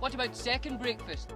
What about second breakfast?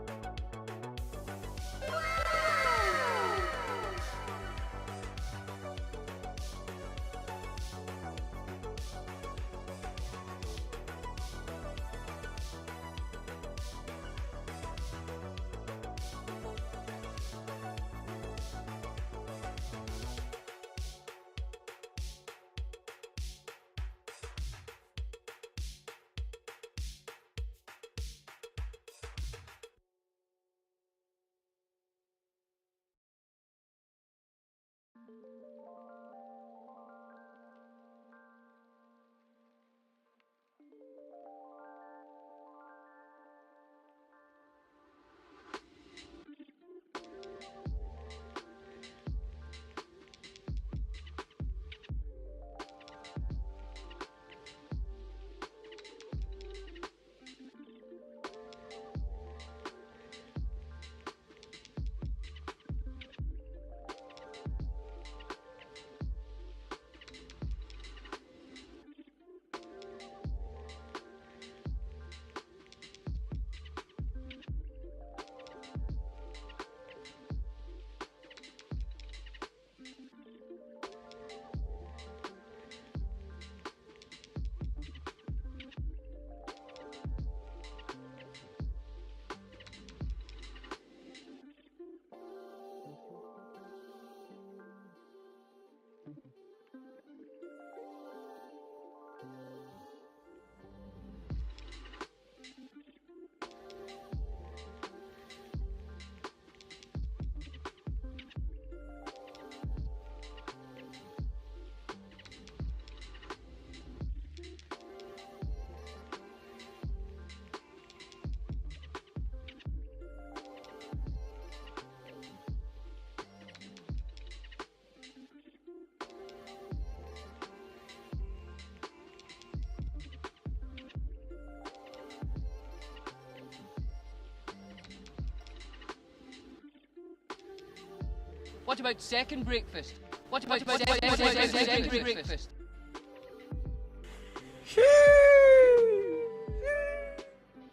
What about second breakfast? What about second breakfast?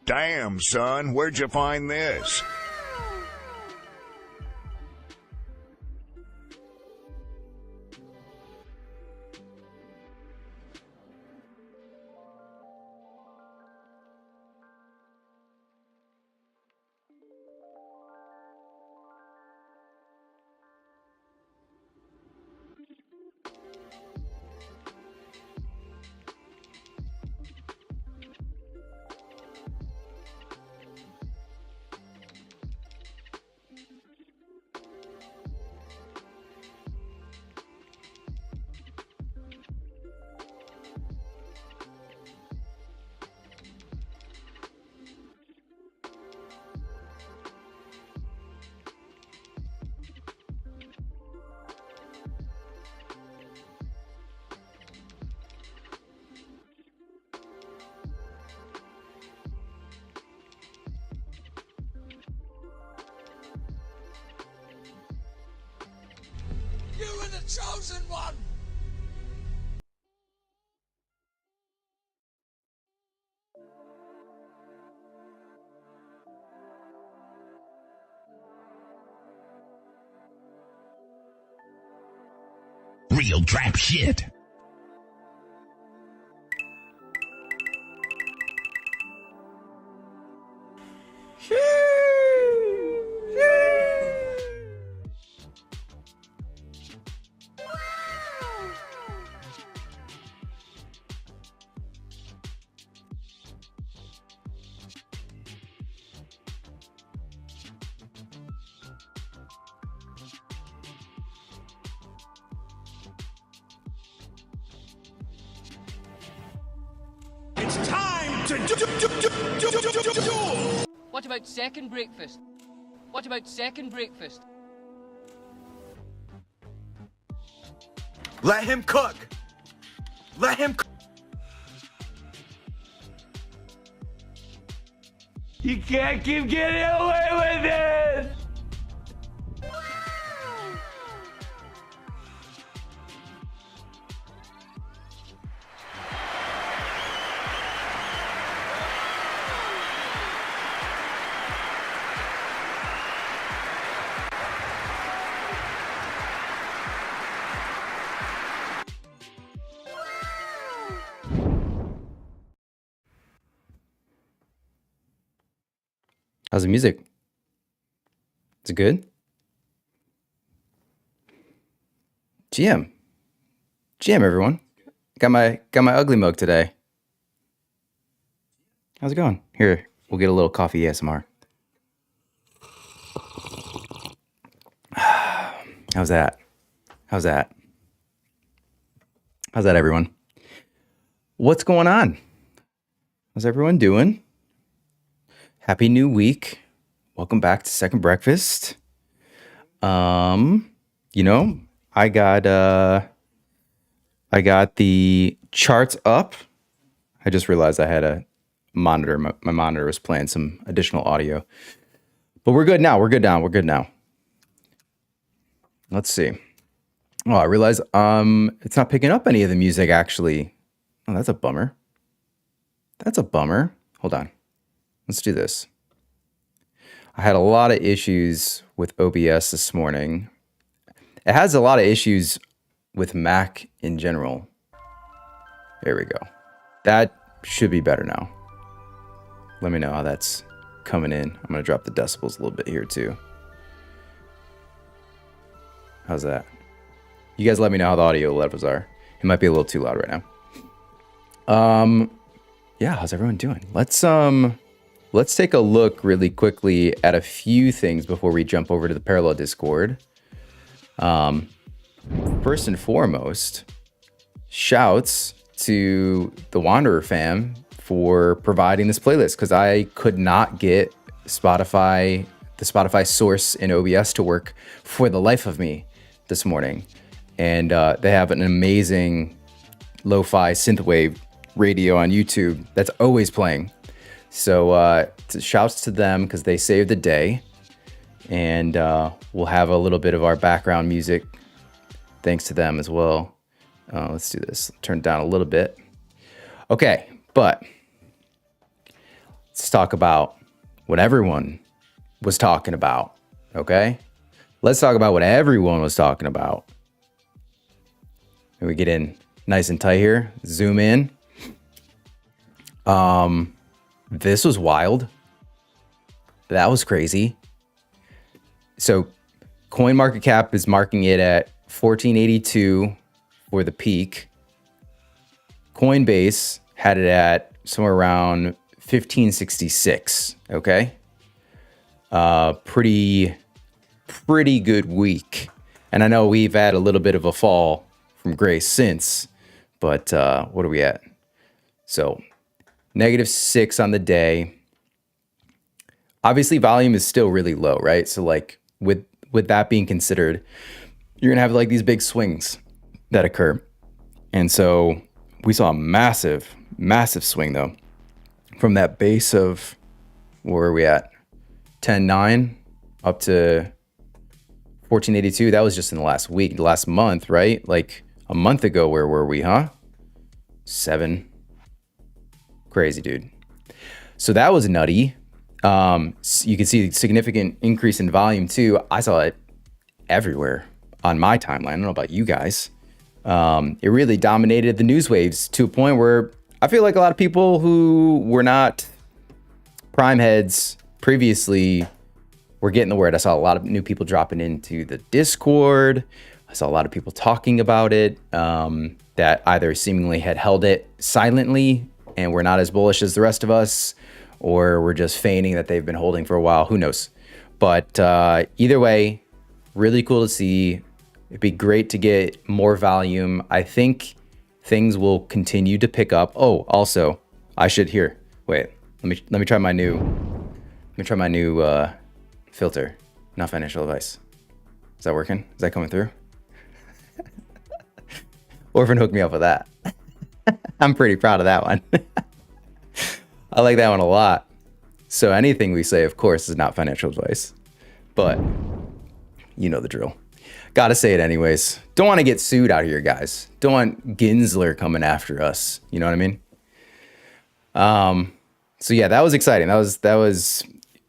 Damn, son, where'd you find this? You are the chosen one! Real trap shit. It's time to do! What about second breakfast? What about second breakfast? Let him cook! Let him cook! You can't keep getting away with it! How's the music? Is it good? GM, everyone. Got my ugly mug today. How's it going? Here, we'll get a little coffee ASMR. How's that? How's that, everyone? What's going on? How's everyone doing? Happy new week. Welcome back to Second Breakfast. You know, I got the charts up. I just realized I had a monitor. My monitor was playing some additional audio. But we're good now. We're good now. Let's see. Oh, I realize it's not picking up any of the music actually. Oh, that's a bummer. Hold on. Let's do this. I had a lot of issues with OBS this morning. It has a lot of issues with Mac in general. There we go. That should be better now. Let me know how that's coming in. I'm going to drop the decibels a little bit here too. How's that? You guys let me know how the audio levels are. It might be a little too loud right now. Yeah, how's everyone doing? Let's take a look really quickly at a few things before we jump over to the Parallel Discord. First and foremost, shouts to the Wanderer fam for providing this playlist, because I could not get the Spotify source in OBS to work for the life of me this morning. And they have an amazing lo-fi synthwave radio on YouTube that's always playing. So shouts to them because they saved the day. And we'll have a little bit of our background music thanks to them as well. Let's do this. Turn it down a little bit. Okay, but let's talk about what everyone was talking about, okay? Let's talk about what everyone was talking about. And we get in nice and tight here. Zoom in. This was wild. That was crazy. So CoinMarketCap is marking it at 1482 for the peak. Coinbase had it at somewhere around 1566. Okay. Pretty good week. And I know we've had a little bit of a fall from grace since, but what are we at? So -6 on the day. Obviously volume is still really low, right? So like with that being considered, you're gonna have like these big swings that occur. And so we saw a massive swing though, from that base of, where are we at? 10.9 up to 1482. That was just in the last week, the last month, right? Like a month ago, where were we, huh? 7. Crazy, dude. So that was nutty. You can see a significant increase in volume too. I saw it everywhere on my timeline. I don't know about you guys. It really dominated the news waves to a point where I feel like a lot of people who were not Prime heads previously were getting the word. I saw a lot of new people dropping into the Discord. I saw a lot of people talking about it, that either seemingly had held it silently and were not as bullish as the rest of us, or were just feigning that they've been holding for a while. Who knows? But either way, really cool to see. It'd be great to get more volume. I think things will continue to pick up. Oh, also, I should here. Wait, let me try my new filter. Not financial advice. Is that working? Is that coming through? Orphan hooked me up with that. I'm pretty proud of that one. I like that one a lot. So anything we say, of course, is not financial advice, but you know the drill. Gotta say it anyways. Don't want to get sued out here, guys. Don't want Gensler coming after us. You know what I mean? So yeah, that was exciting. That was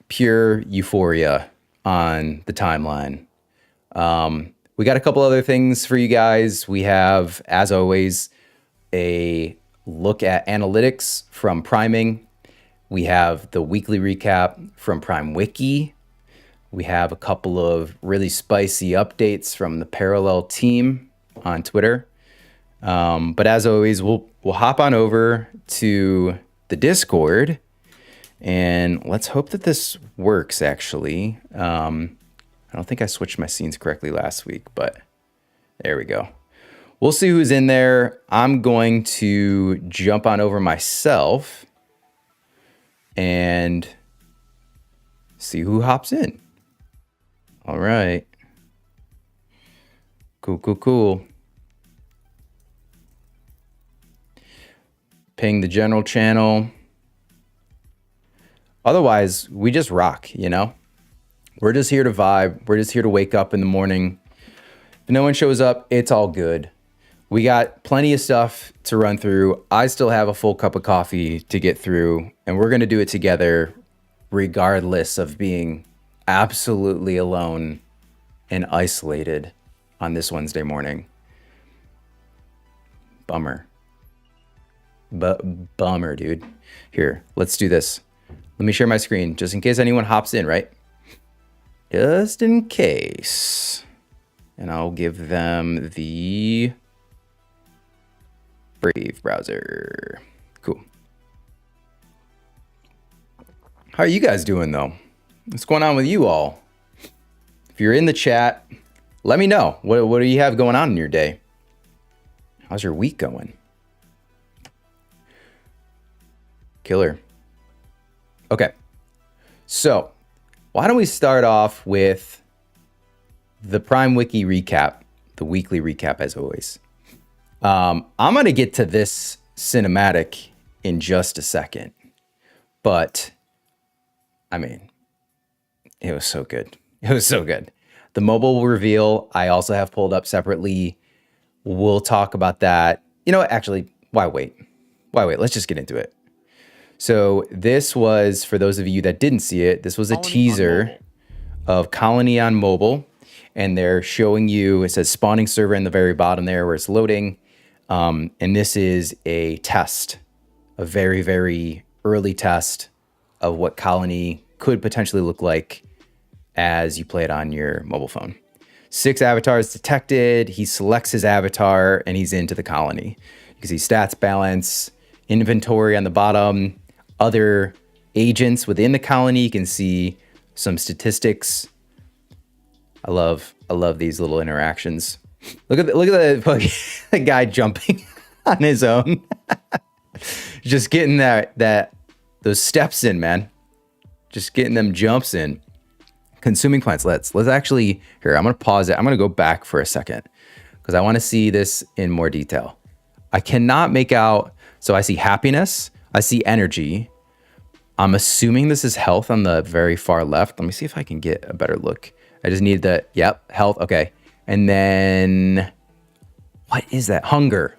pure euphoria on the timeline. We got a couple other things for you guys. We have, as always, a look at analytics from priming. We have the weekly recap from Prime Wiki. We have a couple of really spicy updates from the Parallel team on Twitter. But as always, we'll hop on over to the Discord, and let's hope that this works, actually. I don't think I switched my scenes correctly last week, but there we go. We'll see who's in there. I'm going to jump on over myself and see who hops in. All right. Cool. Ping the general channel. Otherwise, we just rock, you know? We're just here to vibe. We're just here to wake up in the morning. If no one shows up, it's all good. We got plenty of stuff to run through. I still have a full cup of coffee to get through, and we're going to do it together regardless of being absolutely alone and isolated on this Wednesday morning. Bummer. Bummer, dude. Here, let's do this. Let me share my screen just in case anyone hops in, right? Just in case. And I'll give them the Brave browser. Cool. How are you guys doing, though? What's going on with you all? If you're in the chat, let me know. What do you have going on in your day? How's your week going? Killer. Okay. So, why don't we start off with the Prime Wiki recap, the weekly recap as always. I'm going to get to this cinematic in just a second, but I mean, it was so good. It was so good. The mobile reveal, I also have pulled up separately. We'll talk about that. You know what? Actually, why wait? Let's just get into it. So this was, for those of you that didn't see it, this was a teaser of Colony on mobile. And they're showing you, it says spawning server in the very bottom there where it's loading. And this is a test, a very, very early test of what Colony could potentially look like as you play it on your mobile phone. 6 avatars detected. He selects his avatar and he's into the Colony. You can see stats, balance, inventory on the bottom, other agents within the Colony. You can see some statistics. I love these little interactions. Look at the guy jumping on his own. Just getting those steps in, man. Just getting them jumps in. Consuming plants. Let's actually, here, I'm going to pause it. I'm going to go back for a second because I want to see this in more detail. I cannot make out. So I see happiness. I see energy. I'm assuming this is health on the very far left. Let me see if I can get a better look. I just need health. Okay. And then what is that? Hunger.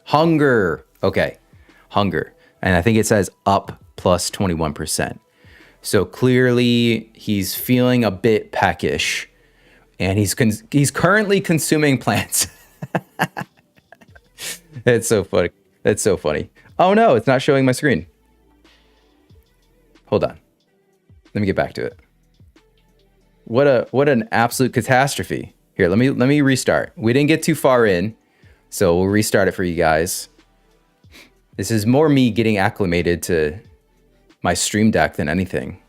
Okay. Hunger. And I think it says up plus 21%. So clearly he's feeling a bit peckish and he's currently consuming plants. That's so funny. Oh no, it's not showing my screen. Hold on. Let me get back to it. What an absolute catastrophe. Here, let me restart. We didn't get too far in, so we'll restart it for you guys. This is more me getting acclimated to my stream deck than anything.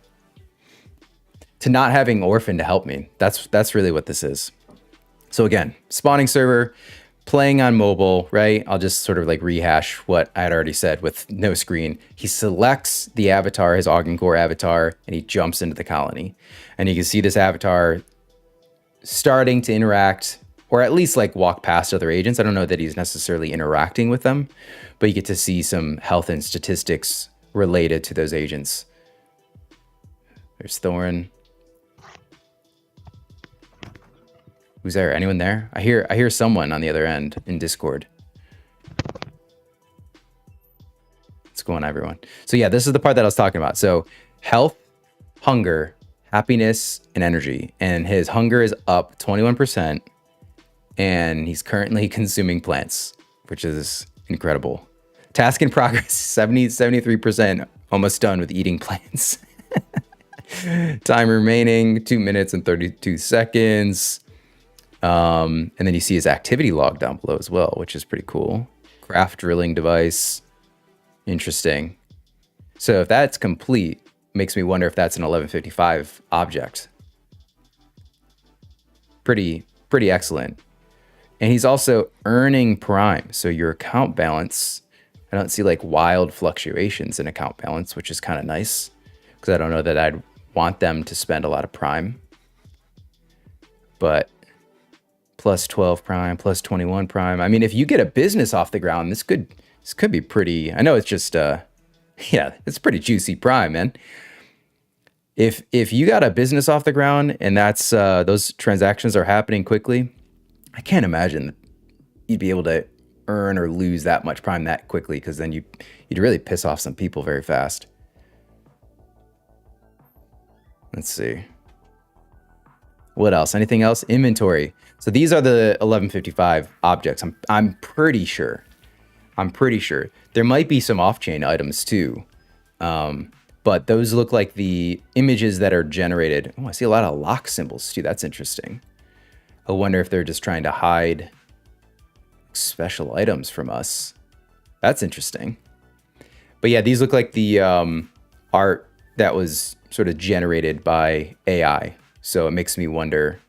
To not having Orphan to help me. That's really what this is. So again, spawning server, playing on mobile, right? I'll just sort of like rehash what I had already said with no screen. He selects the avatar, his Augencore avatar, and he jumps into the Colony. And you can see this avatar starting to interact, or at least like walk past other agents. I don't know that he's necessarily interacting with them, but you get to see some health and statistics related to those agents. There's Thorn. Who's there? Anyone there? I hear someone on the other end in Discord. What's going on, everyone? So yeah, this is the part that I was talking about. So health, hunger, happiness, and energy. And his hunger is up 21%. And he's currently consuming plants, which is incredible. Task in progress, 73% Almost done with eating plants. Time remaining 2 minutes and 32 seconds. And then you see his activity log down below as well, which is pretty cool. Craft drilling device. Interesting. So if that's complete, makes me wonder if that's an 1155 object. Pretty excellent. And he's also earning prime. So your account balance, I don't see like wild fluctuations in account balance, which is kind of nice because I don't know that I'd want them to spend a lot of prime. But plus 12 prime, plus 21 prime. I mean, if you get a business off the ground, this could be pretty, I know it's just, yeah, it's pretty juicy prime, man. If you got a business off the ground and that's, those transactions are happening quickly, I can't imagine that you'd be able to earn or lose that much prime that quickly, because then you'd really piss off some people very fast. Let's see. What else? Anything else? Inventory. So these are the 1155 objects. I'm pretty sure. There might be some off-chain items too. But those look like the images that are generated. Oh, I see a lot of lock symbols too. That's interesting. I wonder if they're just trying to hide special items from us. That's interesting. But yeah, these look like the art that was sort of generated by AI. So it makes me wonder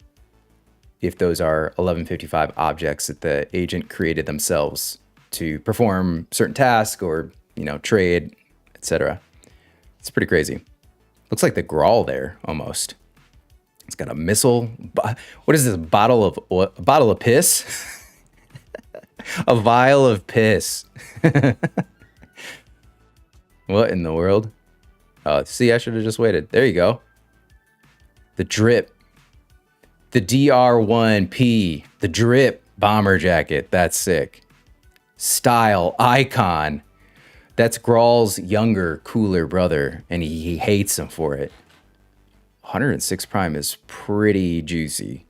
if those are 1155 objects that the agent created themselves to perform certain tasks or, you know, trade, etc. It's pretty crazy. Looks like the Grawl there almost. It's got a missile. What is this? Bottle of piss? A vial of piss. What in the world? Oh, see, I should have just waited. There you go. The drip. The DR1P. The drip bomber jacket. That's sick. Style icon. That's Grawl's younger, cooler brother, and he hates him for it. 106 prime is pretty juicy.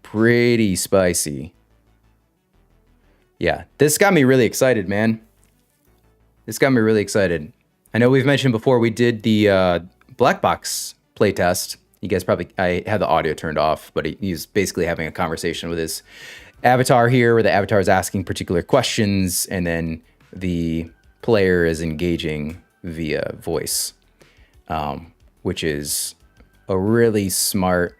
Pretty spicy. Yeah, this got me really excited, man. This got me really excited. I know we've mentioned before we did the black box playtest. You guys probably, I had the audio turned off, but he's basically having a conversation with his avatar here, where the avatar is asking particular questions, and then the player is engaging via voice, which is a really smart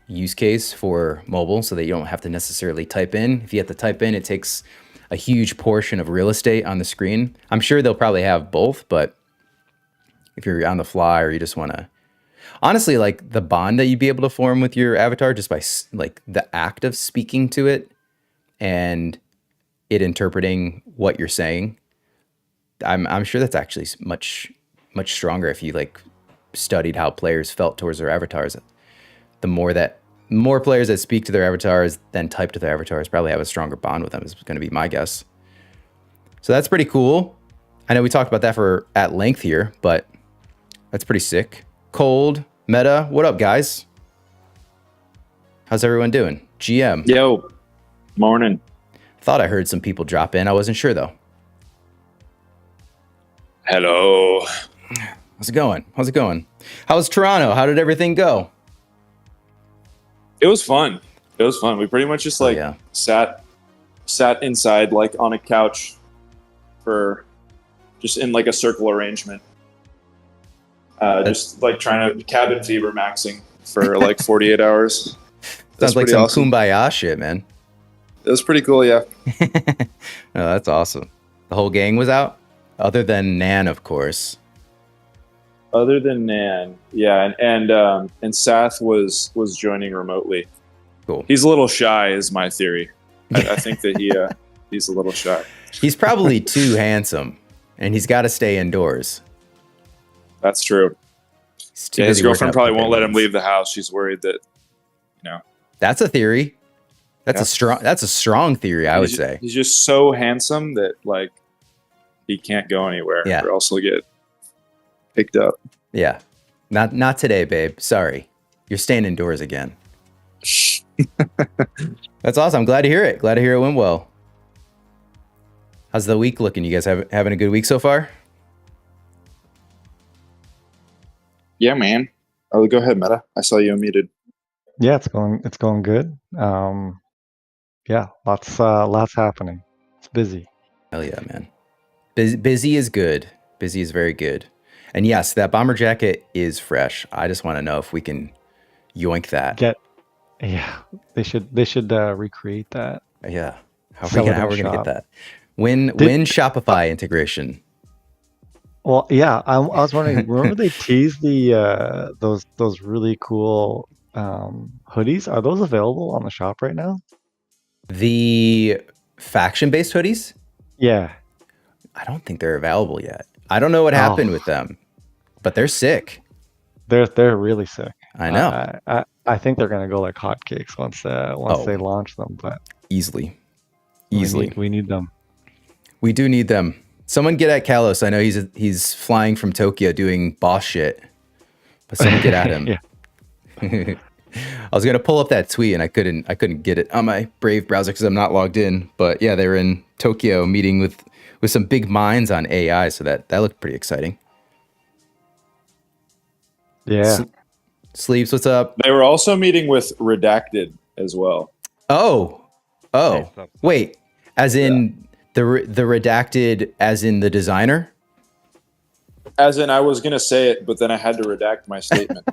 use case for mobile, so that you don't have to necessarily type in. If you have to type in, it takes a huge portion of real estate on the screen. I'm sure they'll probably have both, but if you're on the fly or you just want to, honestly, like the bond that you'd be able to form with your avatar just by like the act of speaking to it and it interpreting what you're saying, I'm sure that's actually much stronger if you like studied how players felt towards their avatars. The more players that speak to their avatars than type to their avatars probably have a stronger bond with them, is going to be my guess. So that's pretty cool. I know we talked about that at length here, but that's pretty sick. Cold, Meta, what up, guys? How's everyone doing? GM. Yo, morning. Thought I heard some people drop in. I wasn't sure, though. Hello. How's it going? How's Toronto? How did everything go? It was fun. We pretty much just sat inside like on a couch for just in like a circle arrangement. Just like trying to cabin fever maxing for like 48 hours. Sounds like some awesome Kumbaya shit, man. It was pretty cool, yeah. Oh, that's awesome. The whole gang was out? Other than Nan, of course. Other than Nan, yeah, and Sath was joining remotely. Cool. He's a little shy, is my theory. I think that he's a little shy. He's probably too handsome, and he's got to stay indoors. That's true. Yeah, his girlfriend probably won't let him leave the house. She's worried that, That's a theory. That's a strong theory, I would say. He's just so handsome that like he can't go anywhere, or else he'll get picked up. Yeah. Not today, babe. Sorry. You're staying indoors again. That's awesome. I'm glad to hear it. Glad to hear it went well. How's the week looking? You guys having a good week so far? Yeah, man. Oh, go ahead, Meta. I saw you unmuted. Yeah, it's going good. Yeah, lots happening. It's busy. Hell yeah, man. Busy is good. Busy is very good. And yes, that bomber jacket is fresh. I just want to know if we can yoink that. Yeah, they should recreate that. Yeah. How are we gonna get that? When Shopify integration? Well, yeah, I was wondering. Remember they teased the those really cool hoodies? Are those available on the shop right now? The faction-based hoodies? Yeah. I don't think they're available yet. I don't know what happened with them, but they're sick. They're really sick. I know. I think they're gonna go like hotcakes once they launch them. But easily, we need them. We do need them. Someone get at Kalos. I know he's flying from Tokyo doing boss shit, but someone get at him. Yeah. I was gonna pull up that tweet and I couldn't get it on my Brave browser because I'm not logged in. But yeah, they were in Tokyo meeting with some big minds on AI, so that looked pretty exciting. Yeah. Sleeves, what's up? They were also meeting with Redacted as well. Oh, wait, as in the Redacted, as in the designer? As in, I was going to say it, but then I had to redact my statement.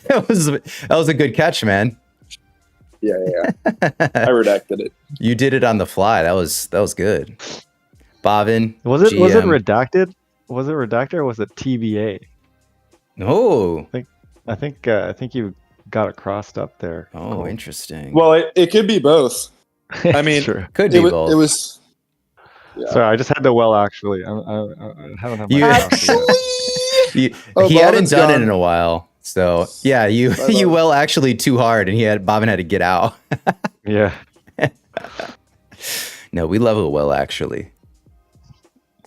That was a good catch, man. Yeah. I redacted it. You did it on the fly. That was good. Bavin, was it GM. redacted? Was it redacted or was it TBA? No. I think you got it crossed up there. Oh, cool. Interesting. Well, it could be both. I mean, sure. Could be both. It was. Yeah. Sorry, I just had to actually. I haven't had my he Bobbin's hadn't done gone. it in a while. So yeah, you actually too hard, and Bobbin had to get out. Yeah. No, we love it well actually.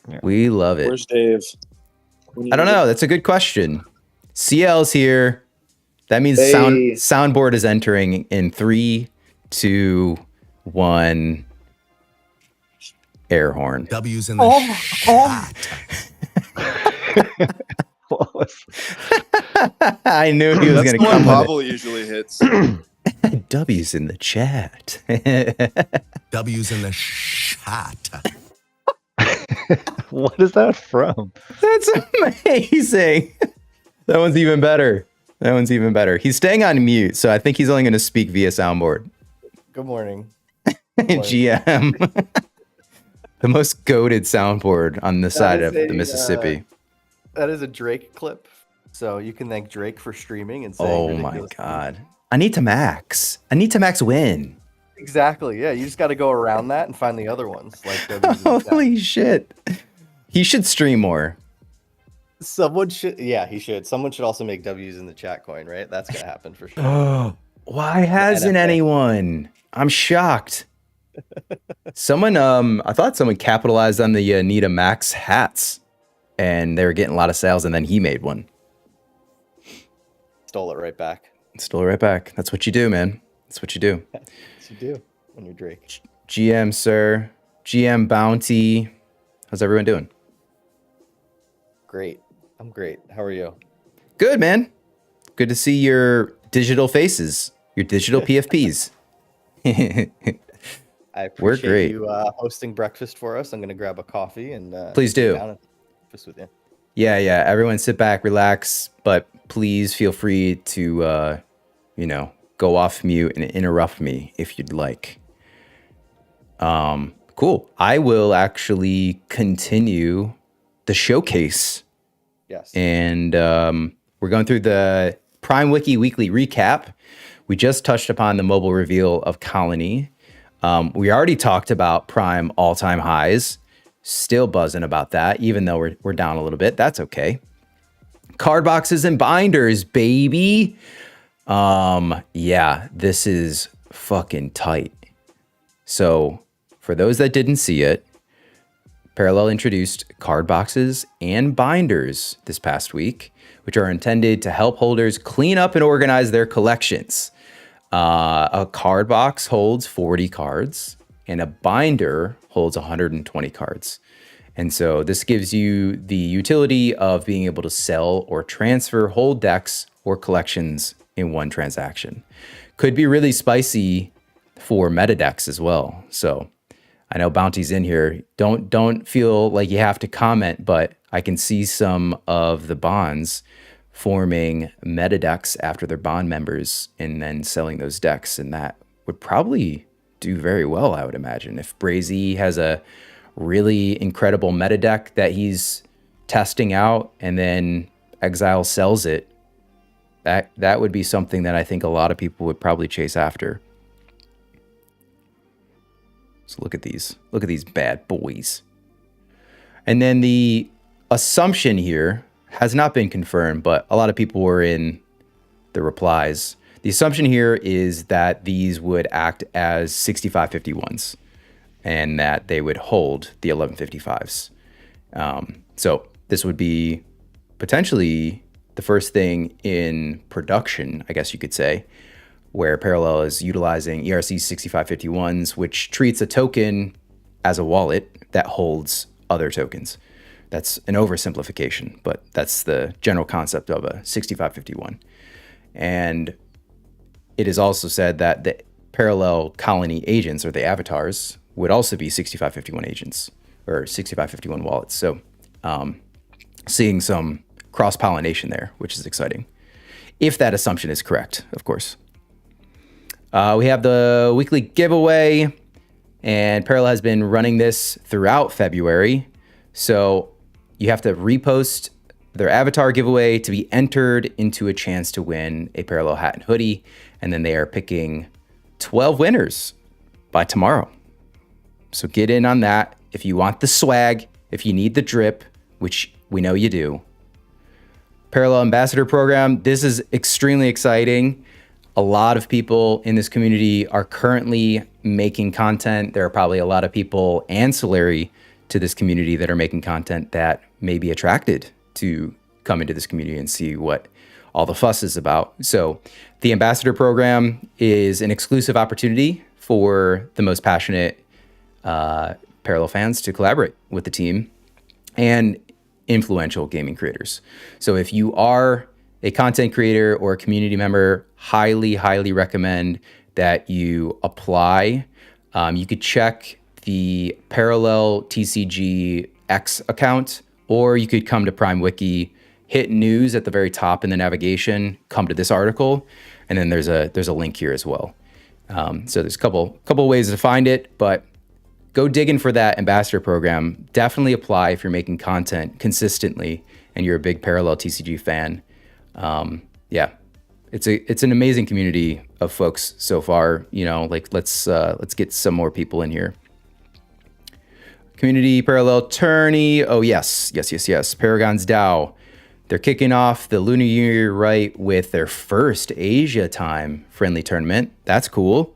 Yeah. We love it. Where's Dave? I don't know. That's a good question. CL's here. That means soundboard is entering in 3, 2, 1. Air horn. W's in the shot. I knew he was going to come. Bobble usually hits. W's in the chat. W's in the shot. What is that from? That's amazing. That one's even better. He's staying on mute, so I think he's only going to speak via soundboard. Good morning. GM. The most goated soundboard on the side of the Mississippi. That is a Drake clip. So you can thank Drake for streaming and saying, oh my God. I need to max win. Exactly. Yeah. You just got to go around that and find the other ones. Like holy shit. He should stream more. Someone should. Yeah, he should. Someone should also make W's in the chat coin, right? That's going to happen for sure. Oh, why hasn't anyone? I'm shocked. I thought someone capitalized on the Anita Max hats and they were getting a lot of sales and then he made one. Stole it right back. That's what you do, man. That's what you do. That's what you do when you're Drake. GM, sir. GM Bounty. How's everyone doing? Great. I'm great. How are you? Good, man. Good to see your digital faces, your digital PFPs. I appreciate you hosting breakfast for us. I'm going to grab a coffee and please do. Breakfast with you. Yeah. Everyone sit back, relax, but please feel free to, go off mute and interrupt me if you'd like. Cool. I will actually continue the showcase. Yes. And we're going through the Prime Wiki Weekly Recap. We just touched upon the mobile reveal of Colony. We already talked about Prime all-time highs. Still buzzing about that, even though we're down a little bit. That's okay. Card boxes and binders, baby. Yeah, this is fucking tight. So for those that didn't see it, Parallel introduced card boxes and binders this past week, which are intended to help holders clean up and organize their collections. A card box holds 40 cards and a binder holds 120 cards. And so this gives you the utility of being able to sell or transfer whole decks or collections in one transaction. Could be really spicy for meta decks as well. So I know Bounty's in here. Don't feel like you have to comment, but I can see some of the bonds forming meta decks after their bond members and then selling those decks. And that would probably do very well, I would imagine. If Brazy has a really incredible meta deck that he's testing out and then Exile sells it, that would be something that I think a lot of people would probably chase after. So look at these bad boys. And then the assumption here has not been confirmed, but a lot of people were in the replies. The assumption here is that these would act as 6551s and that they would hold the 1155s. So this would be potentially the first thing in production, I guess you could say, where Parallel is utilizing ERC 6551s, which treats a token as a wallet that holds other tokens. That's an oversimplification, but that's the general concept of a 6551. And it is also said that the Parallel colony agents, or the avatars, would also be 6551 agents or 6551 wallets. So seeing some cross-pollination there, which is exciting. If that assumption is correct, of course. We have the weekly giveaway, and Parallel has been running this throughout February. So you have to repost their avatar giveaway to be entered into a chance to win a Parallel hat and hoodie. And then they are picking 12 winners by tomorrow. So get in on that. If you want the swag, if you need the drip, which we know you do. Parallel Ambassador Program, this is extremely exciting. A lot of people in this community are currently making content. There are probably a lot of people ancillary to this community that are making content that may be attracted to come into this community and see what all the fuss is about. So the Ambassador Program is an exclusive opportunity for the most passionate Parallel fans to collaborate with the team and influential gaming creators. So if you are a content creator or a community member, highly recommend that you apply. You could check the Parallel TCG X account, or you could come to Prime Wiki, hit news at the very top in the navigation, come to this article, and then there's a link here as well. So there's a couple ways to find it, but go digging for that ambassador program. Definitely apply if you're making content consistently and you're a big Parallel TCG fan. Yeah, it's an amazing community of folks so far. You know, like let's get some more people in here. Community Parallel tourney. Oh yes. Paragon's DAO. They're kicking off the Lunar Year right with their first Asia time friendly tournament. That's cool.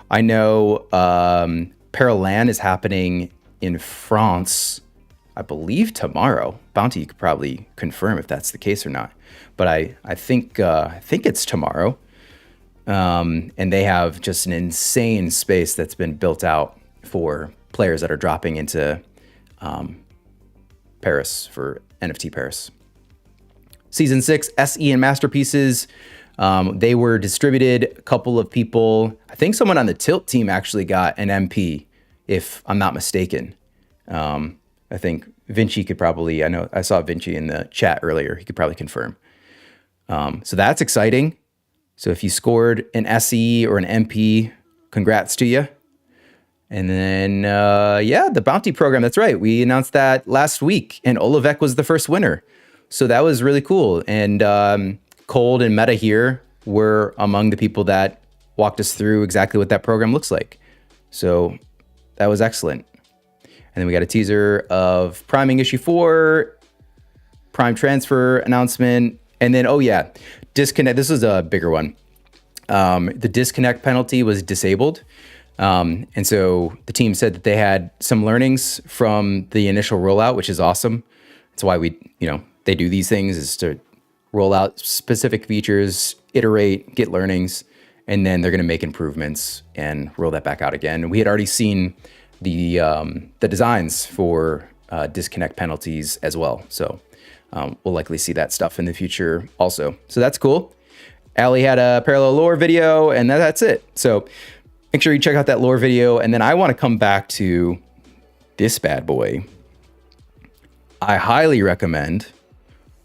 I know Paralan is happening in France, I believe tomorrow. Bounty, you could probably confirm if that's the case or not. But I think it's tomorrow. And they have just an insane space that's been built out for players that are dropping into Paris for NFT Paris. Season 6 SE and Masterpieces. They were distributed. A couple of people, I think someone on the Tilt team actually got an MP, if I'm not mistaken. I think Vinci could probably, I saw Vinci in the chat earlier. He could probably confirm. So that's exciting. So if you scored an SE or an MP, congrats to you. And then, the bounty program, that's right. We announced that last week, and Olivec was the first winner. So that was really cool. And Cold and Meta here were among the people that walked us through exactly what that program looks like. So that was excellent. And then we got a teaser of priming issue 4, prime transfer announcement. And then, disconnect. This is a bigger one. The disconnect penalty was disabled. And so the team said that they had some learnings from the initial rollout, which is awesome. That's why they do these things, is to roll out specific features, iterate, get learnings, and then they're going to make improvements and roll that back out again. And we had already seen the designs for disconnect penalties as well. So we'll likely see that stuff in the future also. So that's cool. Allie had a parallel lore video, and that's it. So make sure you check out that lore video. And then I want to come back to this bad boy. I highly recommend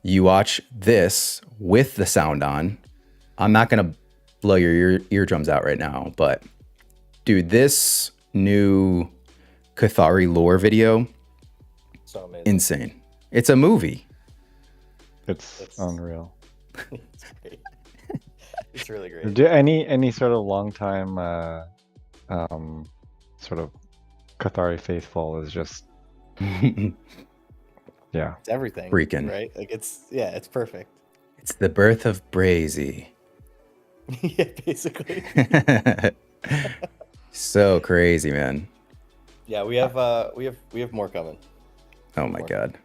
you watch this with the sound on. I'm not going to blow your eardrums out right now, but dude, this new Cathari lore video, So amazing. insane. It's a movie. It's unreal. It's great. It's really great. Do any sort of long time sort of Cathari faithful is just yeah. It's everything. Freaking. Right? Like it's perfect. It's the birth of Brazy. Yeah, basically. So crazy, man. Yeah, we have more coming. Oh my God.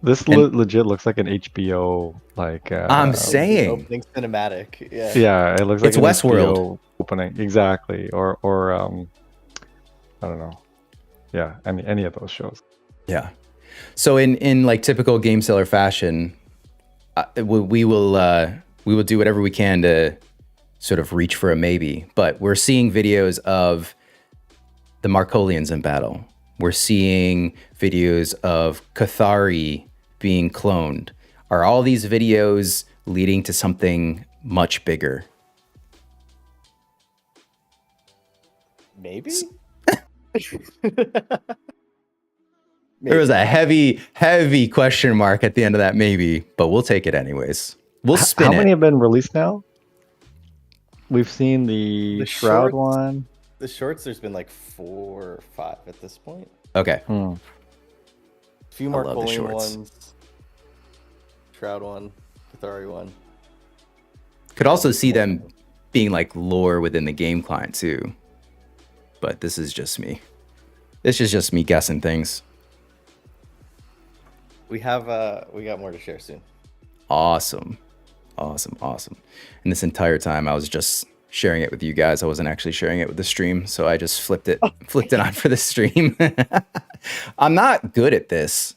This legit looks like an HBO like I'm saying. Opening cinematic. Yeah. Yeah, it looks like It's an Westworld. HBO opening. Exactly. Or I don't know. Yeah, any of those shows. Yeah. So in like typical Game Cellar fashion, we will do whatever we can to sort of reach for a maybe. But we're seeing videos of the Markolians in battle. We're seeing videos of Cathari being cloned. Are all these videos leading to something much bigger? Maybe. There was a heavy question mark at the end of that maybe, but we'll take it anyways. We'll spin How it. many have been released now? We've seen the Shroud shorts- one. The shorts, there's been like 4 or 5 at this point. Okay. A few more love the Colleen shorts. ones. Shroud one, Cathari one. Could also see them being like lore within the game client too. But this is just me. This is just me guessing things. We got more to share soon. Awesome. And this entire time I was just sharing it with you guys. I wasn't actually sharing it with the stream, so I just flipped it on for the stream. I'm not good at this.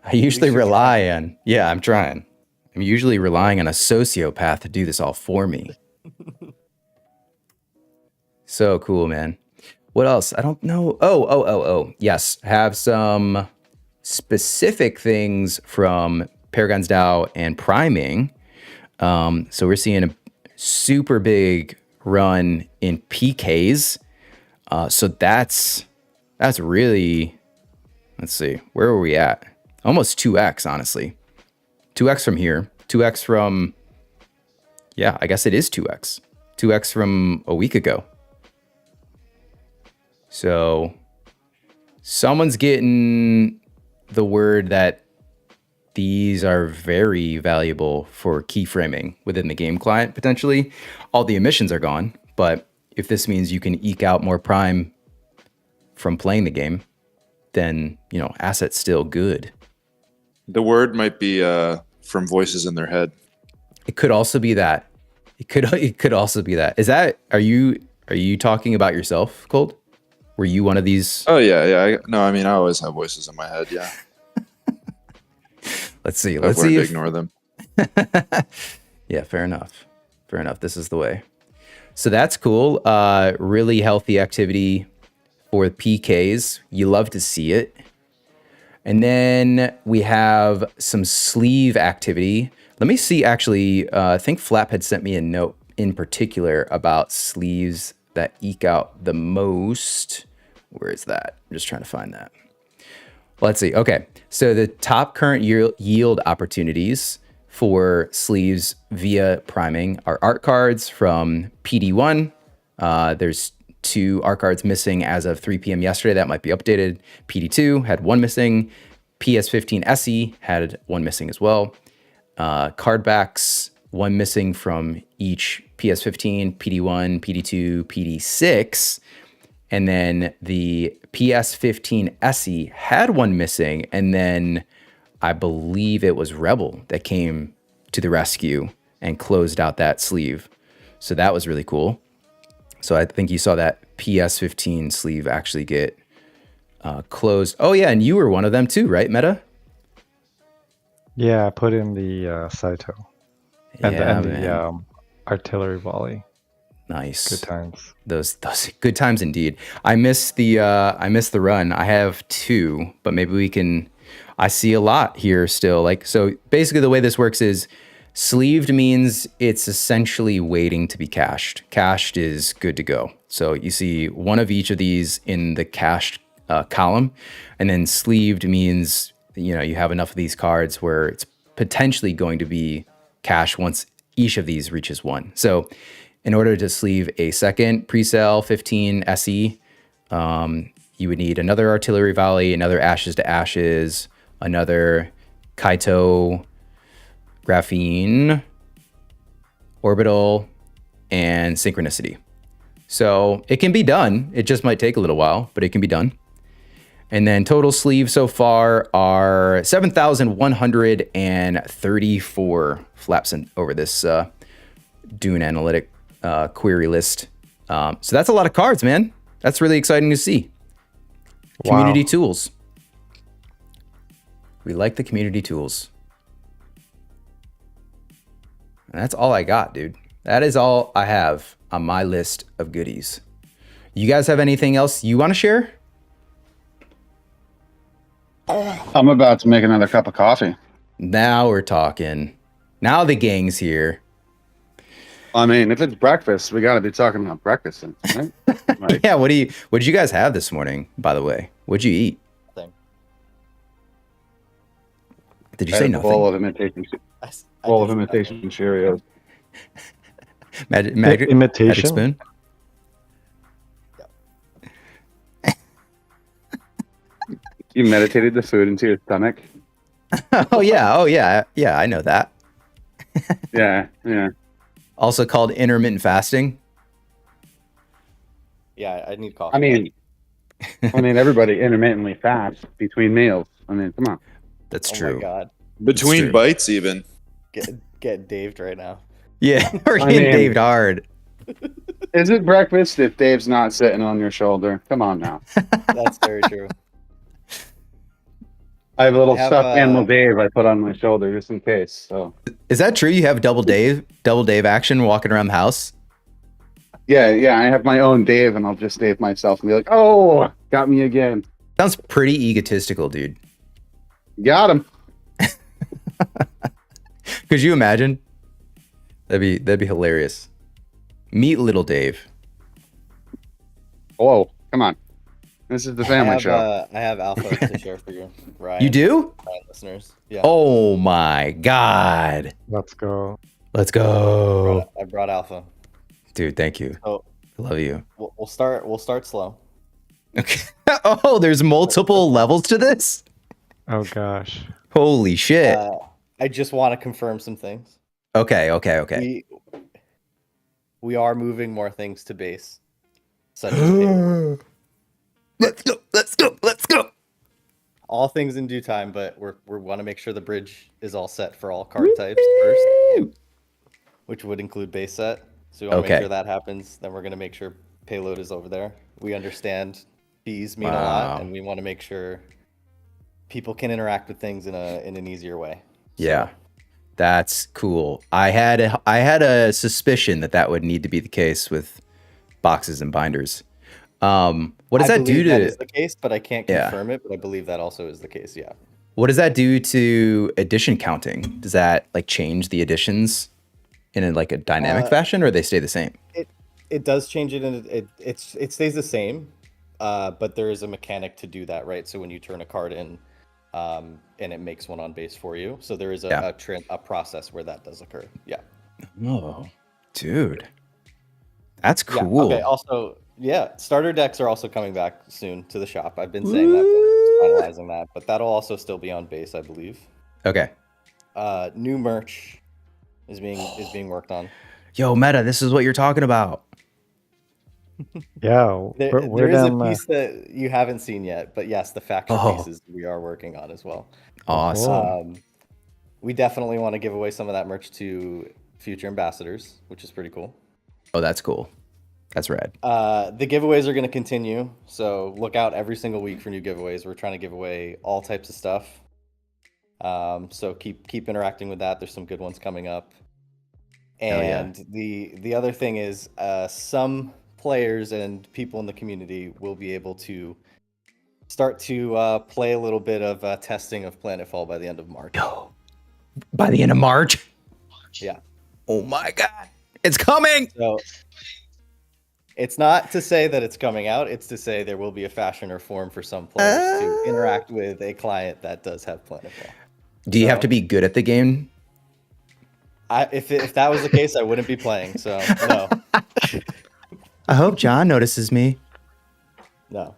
I usually rely on, I'm trying. I'm usually relying on a sociopath to do this all for me. So cool, man. What else? I don't know. Oh. Yes. Have some specific things from Paragon's DAO and priming. So we're seeing a super big run in PKs. So that's really, let's see, where were we at? Almost 2x, honestly. 2x from here, 2x from, I guess it is 2x. 2x from a week ago. So someone's getting the word that these are very valuable for keyframing within the game client, potentially. All the emissions are gone, but if this means you can eke out more prime from playing the game, then, asset's still good. The word might be from voices in their head. It could also be that. It could also be that. Are you talking about yourself, Cold? Were you one of these? Oh yeah. I always have voices in my head. Yeah. Let's see. I've learned to ignore them. Yeah, fair enough. This is the way. So that's cool. Really healthy activity for PKs. You love to see it. And then we have some sleeve activity. Let me see, actually, I think Flap had sent me a note in particular about sleeves that eke out the most. Where is that? I'm just trying to find that. Let's see. Okay. So the top current yield opportunities for sleeves via priming are art cards from PD1. There's 2 art cards missing as of 3 p.m. yesterday. That might be updated. PD2 had 1 missing. PS15 SE had 1 missing as well. Card backs, 1 missing from each PS15, PD1, PD2, PD6. And then the PS15 SE had 1 missing. And then I believe it was Rebel that came to the rescue and closed out that sleeve. So that was really cool. So I think you saw that PS15 sleeve actually get closed. Oh yeah, and you were one of them too, right, Meta? Yeah, I put in the Saito and the artillery volley. Nice. Good times. Those good times indeed. I missed the run. I have 2, but maybe we can. I see a lot here still. Like, so basically the way this works is sleeved means it's essentially waiting to be cached. Cached is good to go. So you see one of each of these in the cached column, and then sleeved means, you know, you have enough of these cards where it's potentially going to be cached once each of these reaches 1. So in order to sleeve a second pre-sale 15 SE, you would need another artillery volley, another ashes to ashes, another Kaito graphene, orbital, and synchronicity. So it can be done. It just might take a little while, but it can be done. And then total sleeves so far are 7,134 flaps over this Dune Analytic query list. So that's a lot of cards, man. That's really exciting to see. Wow. Community tools. We like the community tools. And that's all I got, dude. That is all I have on my list of goodies. You guys have anything else you want to share? I'm about to make another cup of coffee. Now we're talking. Now the gang's here. I mean, if it's breakfast, we got to be talking about breakfast, right? Like, Yeah, what did you guys have this morning, by the way? What'd you eat? Nothing. Did you I say had a nothing? bowl of imitation Cheerios. Magic imitation? spoon? You meditated the food into your stomach. Oh yeah, I know that. Yeah. Also called intermittent fasting. Yeah, I need coffee. I mean, everybody intermittently fasts between meals. I mean, come on. That's Oh true. my god, Between true. bites, even. get Daved right now. Yeah, we're I getting mean- Daved hard. Is it breakfast if Dave's not sitting on your shoulder? Come on now. That's very true. I have a little I have, stuffed animal Dave I put on my shoulder just in case. So Is that true? You have double Dave action walking around the house? yeah, I have my own Dave, and I'll just Dave myself and be like, "Oh, got me again." Sounds pretty egotistical, dude. Got him. Could you imagine? That'd be hilarious. Meet little Dave. Whoa, come on. This is the family show. I have alpha to share for you, Ryan. You do? Ryan listeners. Yeah. Oh my god. Let's go. Let's go. I brought alpha. Dude, thank you. So I love you. we'll start slow. Okay. Oh, there's multiple levels to this? Oh gosh. Holy shit. I just want to confirm some things. Okay. We are moving more things to base. Such as paper. Let's go. All things in due time, but we want to make sure the bridge is all set for all card types first, which would include base set. So we want to make sure that happens. Then we're going to make sure payload is over there. We understand fees mean a lot, and we want to make sure people can interact with things in an easier way. Yeah. That's cool. I had a suspicion that would need to be the case with boxes and binders. What does that do to? That is the case, but I can't confirm it. But I believe that also is the case. Yeah. What does that do to edition counting? Does that like change the editions in a dynamic fashion, or they stay the same? It does change it, and it stays the same. But there is a mechanic to do that, right? So when you turn a card in, and it makes one on base for you, so there is a process where that does occur. Yeah. Oh, dude, that's cool. Yeah, okay. Also, starter decks are also coming back soon to the shop. I've been saying that, but finalizing that, but that'll also still be on base, I believe. Okay. New merch is being worked on. Yo, Meta, this is what you're talking about. Yeah, there is a piece that you haven't seen yet, but yes, the faction pieces we are working on as well. Awesome. We definitely want to give away some of that merch to future ambassadors, which is pretty cool. Oh, that's cool. That's rad. The giveaways are going to continue, so look out every single week for new giveaways. We're trying to give away all types of stuff. So keep interacting with that. There's some good ones coming up. And the other thing is some players and people in the community will be able to start to play a little bit of testing of Planetfall by the end of March. No. By the end of March? Yeah. Oh my God. It's coming. So it's not to say that it's coming out. It's to say there will be a fashion or form for some players to interact with a client that does have Planetfall. Do you have to be good at the game? If that was the case, I wouldn't be playing. So no. I hope John notices me. No.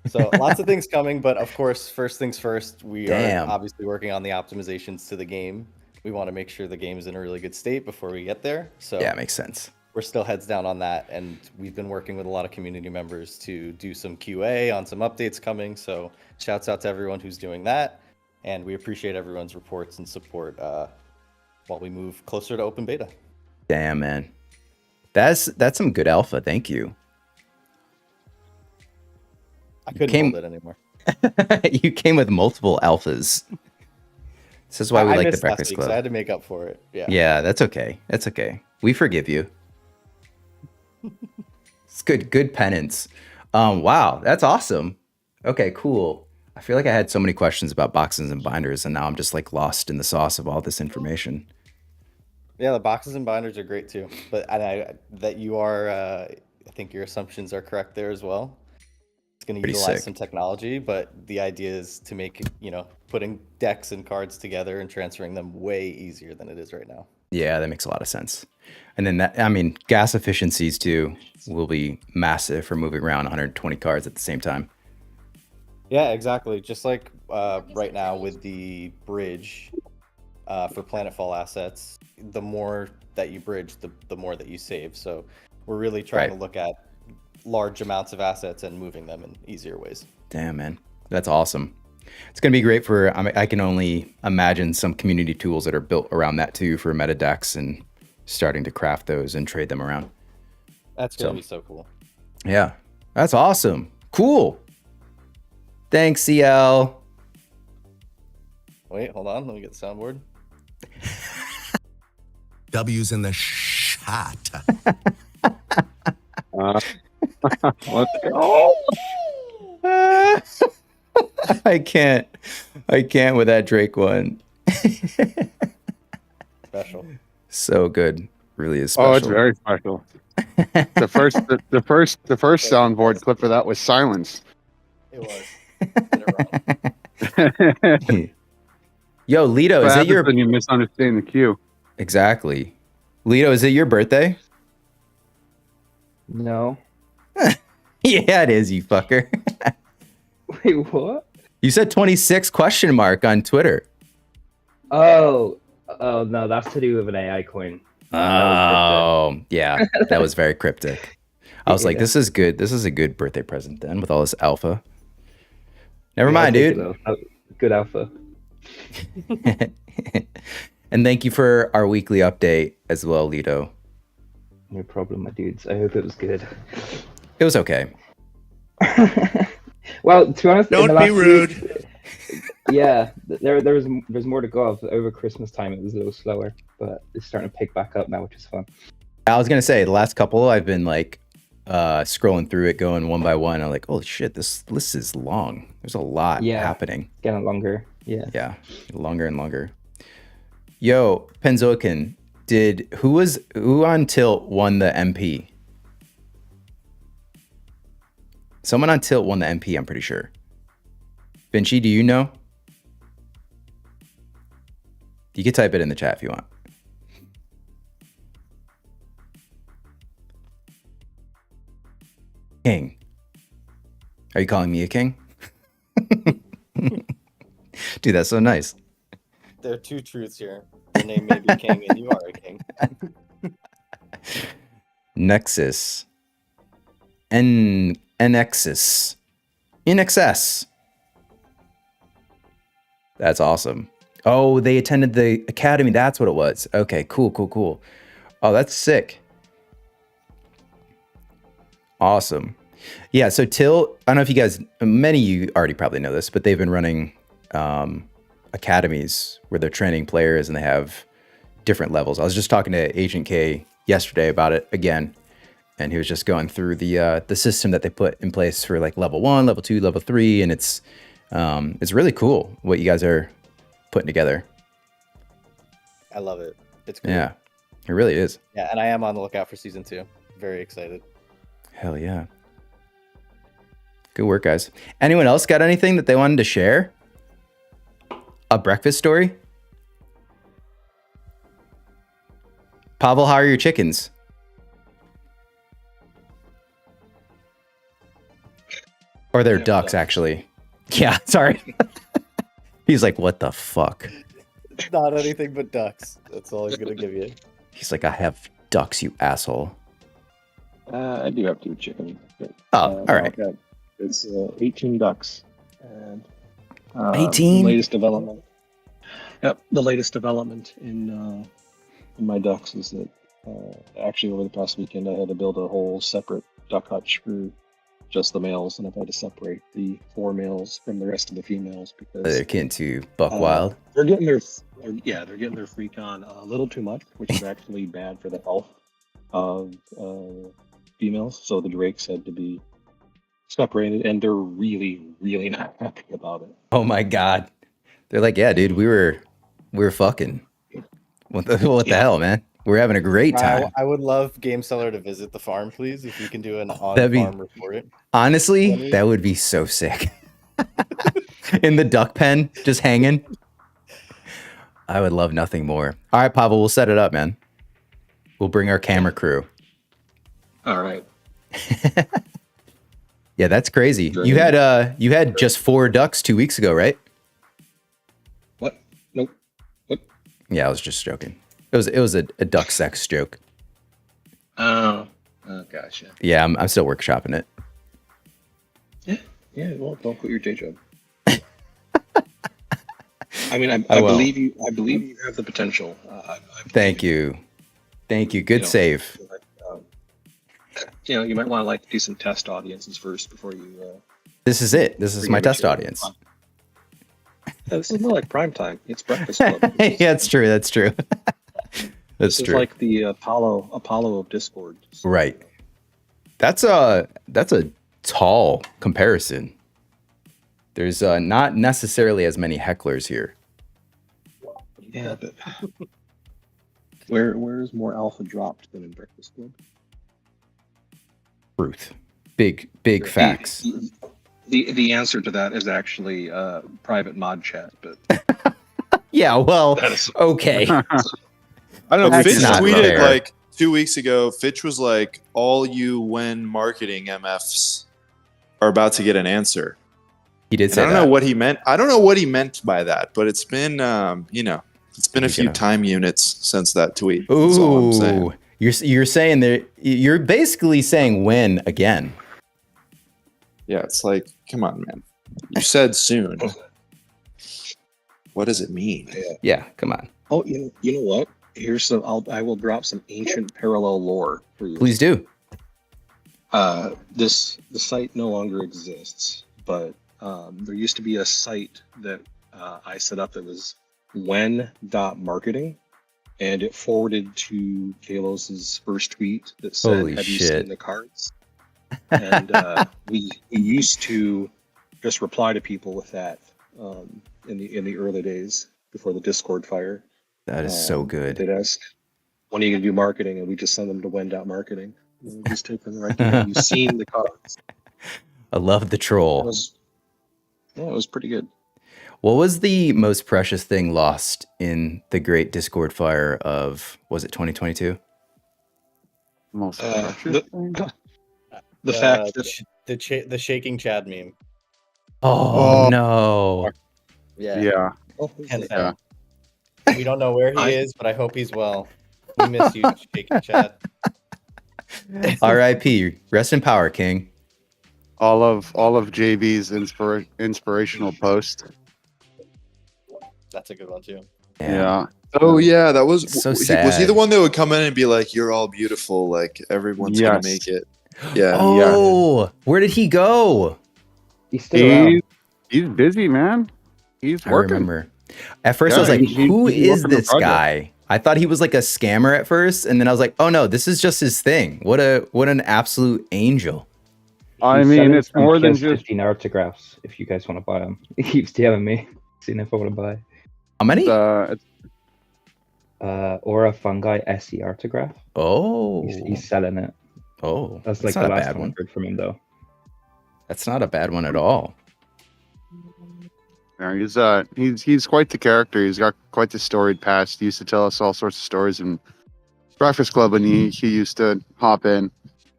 So lots of things coming, but of course, first things first, we are obviously working on the optimizations to the game. We want to make sure the game is in a really good state before we get there. So yeah, makes sense. We're still heads down on that, and we've been working with a lot of community members to do some QA on some updates coming. So shouts out to everyone who's doing that, and we appreciate everyone's reports and support while we move closer to open beta. Damn, man. That's some good alpha. Thank you. I couldn't hold it anymore. You came with multiple alphas. This is why we like the Breakfast Club. So I had to make up for it. Yeah. Yeah, that's okay. That's okay. We forgive you. It's good penance. Wow, that's awesome. Okay, cool. I feel like I had so many questions about boxes and binders, and now I'm just like lost in the sauce of all this information. Yeah, the boxes and binders are great too. But that you are, I think your assumptions are correct there as well. It's going to utilize some technology, but the idea is to make, putting decks and cards together and transferring them way easier than it is right now. Yeah, that makes a lot of sense. And then gas efficiencies too will be massive for moving around 120 cards at the same time. Yeah, exactly. Just like right now with the bridge for Planetfall assets, the more that you bridge, the more that you save. So we're really trying to look at large amounts of assets and moving them in easier ways. Damn, man. That's awesome. It's going to be great for, I can only imagine some community tools that are built around that too for meta decks and starting to craft those and trade them around. That's going to be so cool. Yeah, that's awesome. Cool. Thanks, CL. Wait, hold on. Let me get the soundboard. W's in the shot. Let's go. I can't with that Drake one. Special. So good. Really is special. Oh, it's very special. The first soundboard clip for that was silence. It was. Did it wrong. Yo, Lito, is it your... when you misunderstand the cue? Exactly. Lito, is it your birthday? No. Yeah, it is, you fucker. Wait, what? You said 26 ? On Twitter. Oh, no, that's to do with an AI coin. Oh, yeah, that was very cryptic. I was like, this is good. This is a good birthday present then with all this alpha. Never mind, dude. Good alpha. And thank you for our weekly update as well, Lito. No problem, my dudes. I hope it was good. It was okay. Well, to be honest, don't be rude. Yeah, there's more to go of. Over Christmas time, it was a little slower, but it's starting to pick back up now, which is fun. I was gonna say the last couple, I've been like scrolling through it, going one by one. I'm like, holy shit, this list is long. There's a lot happening. Getting longer. Yeah, longer and longer. Yo, Penzokin, who on Tilt won the MP? Someone on Tilt won the MP, I'm pretty sure. Vinci, do you know? You can type it in the chat if you want. King. Are you calling me a king? Dude, that's so nice. There are two truths here. Your name may be king and you are a king. Nexus. NXS. INXS. That's awesome. Oh, they attended the academy. That's what it was. Okay, cool. Oh, that's sick. Awesome. Yeah, so Till, I don't know if you guys, many of you already probably know this, but they've been running academies where they're training players and they have different levels. I was just talking to Agent K yesterday about it again, and he was just going through the system that they put in place for like level 1, level 2, level 3, and it's really cool what you guys are putting together. I love it. It's cool. Yeah, it really is. Yeah, and I am on the lookout for season 2. Very excited. Hell yeah. Good work, guys. Anyone else got anything that they wanted to share? A breakfast story? Pavel, how are your chickens? Or they're ducks, actually. Yeah, sorry. He's like, what the fuck? Not anything but ducks. That's all he's going to give you. He's like, I have ducks, you asshole. I do have 2 chickens. But, all right. It's 18 ducks. And 18? The latest development. Yep, the latest development in my ducks is that actually over the past weekend I had to build a whole separate duck hutch for just the males, and I've had to separate the 4 males from the rest of the females because They're getting too buck wild. They're getting their freak on a little too much, which is actually bad for the health of females. So the drakes had to be separated, and they're really, really not happy about it. Oh my god. They're like, yeah, dude, we were fucking. What the hell, man? We're having a great time. I would love Game Cellar to visit the farm, please. If you can do an on-farm report. Honestly, that would be so sick. In the duck pen, just hanging. I would love nothing more. All right, Pavel, we'll set it up, man. We'll bring our camera crew. All right. Yeah, that's crazy. You had just 4 ducks 2 weeks ago, right? What? Nope. What? Yeah, I was just joking. It was a duck sex joke. Oh, gotcha. Yeah, I'm still workshopping it. Yeah. Well, don't quit your day job. I mean, I believe you. I believe you have the potential. Thank you. Good save. You might want to do some test audiences first before you. This is it. This is my test audience. Yeah, this is more like prime time. It's Breakfast Club. Yeah, that's true. That's true. This is like the Apollo of Discord. Right. That's a tall comparison. There's not necessarily as many hecklers here. Yeah, but where's more alpha dropped than in Breakfast Club? Truth. Big facts. The answer to that is actually private mod chat, but yeah, well, okay. I don't know. That's Fitch not tweeted fair. like 2 weeks ago. Fitch was like, "All you when marketing MFs are about to get an answer." He did And say I don't that. know what he meant. I don't know what he meant by that, but it's been it's been a few time units since that tweet. That's all I'm saying. Ooh, you're saying that you're basically saying when again. Yeah, it's like, come on, man. You said soon. What does it mean? Yeah, come on. Oh, you know what? Here's I will drop some ancient parallel lore for you. Please do. The site no longer exists, but there used to be a site that I set up that was when.marketing, and it forwarded to Kalos's first tweet that said, Holy "Have you shit. seen the cards?" And we used to just reply to people with that in the early days before the Discord fire. That is so good. They'd ask, "When are you gonna do marketing?" And we just send them to when.marketing. And we just take them right there. Have you seen the cards? I love the troll. It was pretty good. What was the most precious thing lost in the great Discord fire of, was it 2022? Most The fact that the shaking Chad meme. Oh, no. Yeah. Yeah. We don't know where he is, but I hope he's well. We miss you, shaking Chad. R.I.P. Rest in power, King. All of JB's inspirational post. That's a good one too. Yeah. Oh yeah, that was So was he sad. the one that would come in and be like, "You're all beautiful, like everyone's gonna Yes. make it." Yeah. Oh, where did he go? He's still around. He's busy, man. He's I working. remember. At first, I Yeah, was like, "Who he's is working the this project. guy?" I thought he was like a scammer at first, and then I was like, "Oh no, this is just his thing." What an absolute angel. I He's mean, selling it's some more than PS just 15 autographs if you guys want to buy them. He keeps DMing me, seeing if I want to buy. How many? it's Aura Fungi SE autograph. Oh, He's selling it. oh, That's like not the a last bad time I one. heard from him, though. That's not a bad one at all. yeah, he's quite the character. He's got quite the storied past. He used to tell us all sorts of stories in Breakfast Club, and he used to hop in.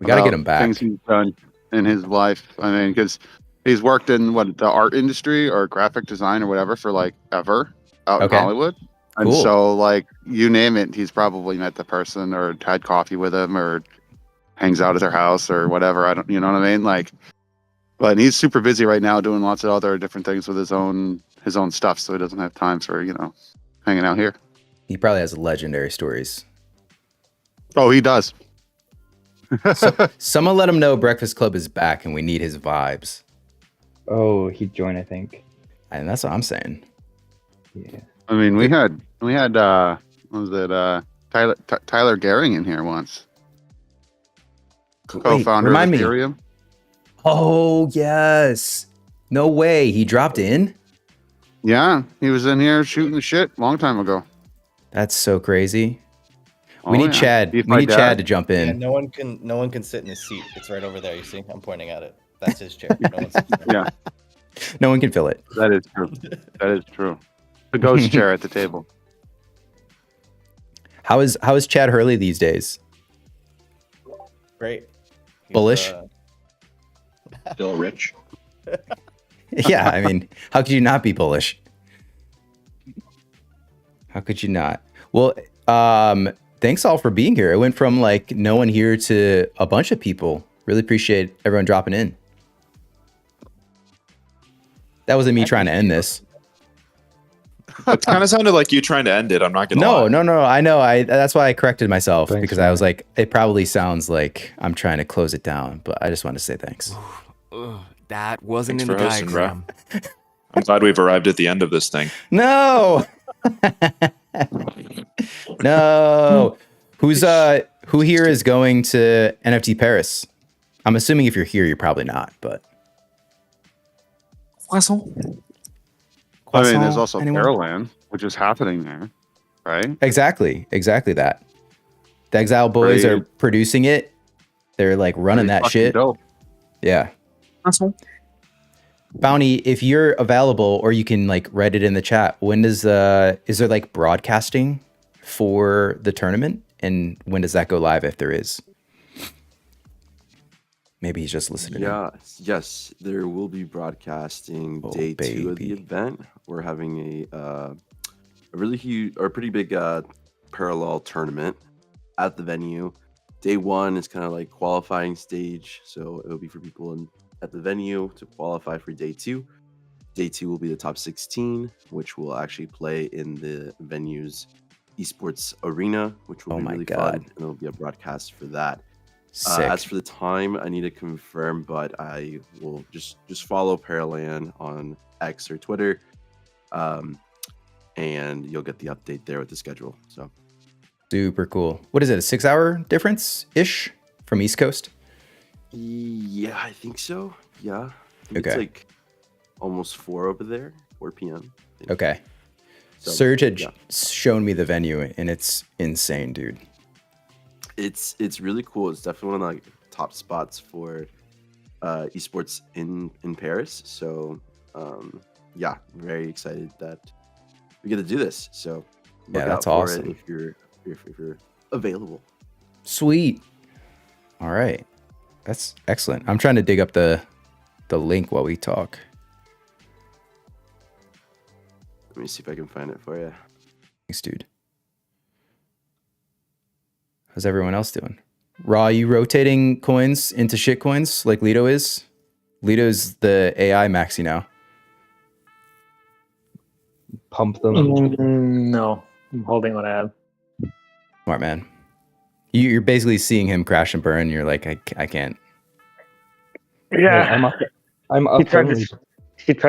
We got to get about him back. Things he's done in his life. I mean, because he's worked in the art industry or graphic design or whatever for like ever out Okay. in Hollywood. And Cool. so, like, you name it, he's probably met the person or had coffee with him or hangs out at their house or whatever. You know what I mean? Like, but he's super busy right now doing lots of other different things with his own stuff. So he doesn't have time for, hanging out here. He probably has legendary stories. Oh, he does. So, someone let him know Breakfast Club is back and we need his vibes. Oh, he'd join, I think. And that's what I'm saying. Yeah. I mean, we had what was it, Tyler Gehring in here once. Co-founder of remind me. Ethereum. Oh, yes. No way. He dropped in? Yeah, he was in here shooting the shit long time ago. That's so crazy. Oh, we need yeah. Chad. Beef We my need dad. Chad to jump Yeah, in. no one can sit in his seat. It's right over there. You see? I'm pointing at it. That's his chair. No one sits there. Yeah, No one can fill it. that is true. That is true. The ghost chair at the table. How is Chad Hurley these days? Great. He's, Bullish? Still rich. Yeah, I mean, how could you not be bullish? How could you not? Well, thanks all for being here. It went from like no one here to a bunch of people. Really appreciate everyone dropping in. That wasn't me trying to end this. It kind of sounded like you trying to end it. I'm not gonna lie. No. I know. That's why I corrected myself Thanks, because man. I was like, it probably sounds like I'm trying to close it down, but I just want to say thanks. Ugh, that wasn't Thanks in the for hosting, bro. diagram. I'm glad we've arrived at the end of this thing. No. No. Who here is going to NFT Paris? I'm assuming if you're here, you're probably not, but I mean, there's also Anyone? Pearland, which is happening there, right? Exactly that. The Exile Boys Pretty- are producing it. They're like running Pretty that fucking shit. dope. Yeah. Bounty, if you're available or you can like write it in the chat, when does is there like broadcasting for the tournament? And when does that go live if there is? Maybe he's just listening. Yeah, yes, there will be broadcasting day 2 of the event. We're having a really huge or pretty big parallel tournament at the venue. Day 1 is kind of like qualifying stage, so it'll be for people at the venue to qualify for day 2. Day 2 will be the top 16, which will actually play in the venue's esports arena, which will be really fun, and there'll be a broadcast for that. Sick. As for the time, I need to confirm, but I will just follow Paralan on X or Twitter, and you'll get the update there with the schedule. So Super cool. What is it? A 6-hour difference ish from East Coast? yeah, I think so. Yeah, I think Okay. it's like almost 4 over there, 4 p.m. Okay. So, Serge had yeah. shown me the venue and it's insane, dude. It's really cool. It's definitely one of the top spots for esports in Paris. So yeah, very excited that we get to do this. So look Yeah, that's out for awesome. it if you're available. Sweet. All right. That's excellent. I'm trying to dig up the link while we talk. Let me see if I can find it for you. Thanks, dude. How's everyone else doing? Raw, you rotating coins into shit coins like Lido is? Lido's the AI maxi now. pump them? No, I'm holding what I have. Smart man. You're basically seeing him crash and burn. And you're like, I can't. Yeah, I'm up. He tried